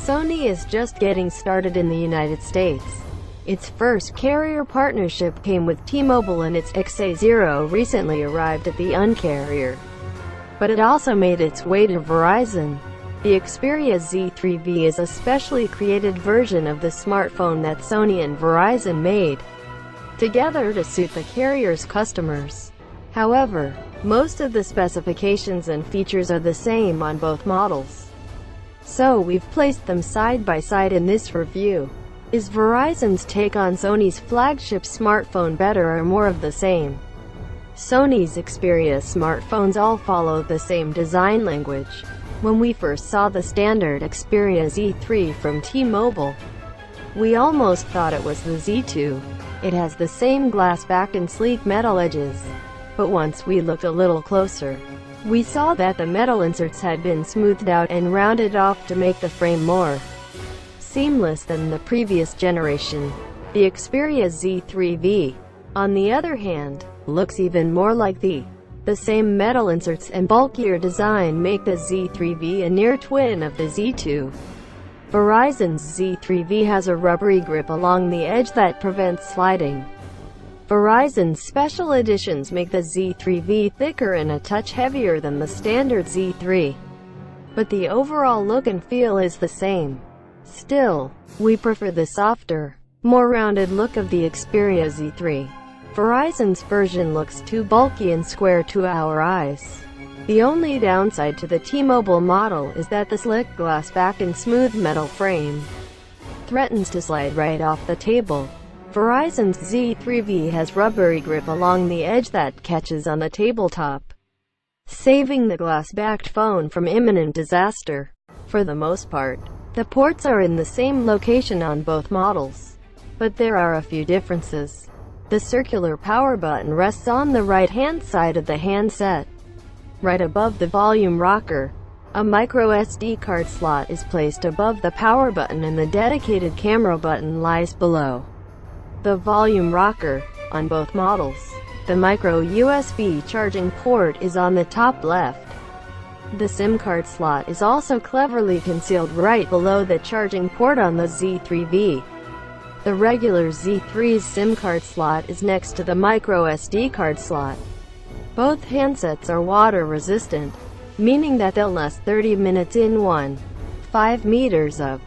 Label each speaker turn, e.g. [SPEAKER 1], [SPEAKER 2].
[SPEAKER 1] Sony is just getting started in the United States. Its first carrier partnership came with T-Mobile, and its XA0 recently arrived at the Un-carrier. But it also made its way to Verizon. The Xperia Z3v is a specially created version of the smartphone that Sony and Verizon made together to suit the carrier's customers. However, most of the specifications and features are the same on both models. So we've placed them side by side in this review. Is Verizon's take on Sony's flagship smartphone better or more of the same? Sony's Xperia smartphones all follow the same design language. When we first saw the standard Xperia Z3 from T-Mobile, we almost thought it was the Z2. It has the same glass back and sleek metal edges. But once we looked a little closer, we saw that the metal inserts had been smoothed out and rounded off to make the frame more seamless than the previous generation. The Xperia Z3v, on the other hand, looks even more like the same metal inserts and bulkier design make the Z3v a near twin of the Z2. Verizon's Z3v has a rubbery grip along the edge that prevents sliding. Verizon's special editions make the Z3v thicker and a touch heavier than the standard Z3. But the overall look and feel is the same. Still, we prefer the softer, more rounded look of the Xperia Z3. Verizon's version looks too bulky and square to our eyes. The only downside to the T-Mobile model is that the slick glass back and smooth metal frame threatens to slide right off the table. Verizon's Z3v has rubbery grip along the edge that catches on the tabletop, saving the glass-backed phone from imminent disaster. For the most part, the ports are in the same location on both models, but there are a few differences. The circular power button rests on the right-hand side of the handset, right above the volume rocker. A micro SD card slot is placed above the power button and the dedicated camera button lies below the volume rocker. On both models, the micro USB charging port is on the top left. The SIM card slot is also cleverly concealed right below the charging port on the Z3v. The regular Z3's SIM card slot is next to the micro SD card slot. Both handsets are water resistant, meaning that they'll last 30 minutes in 1.5 meters of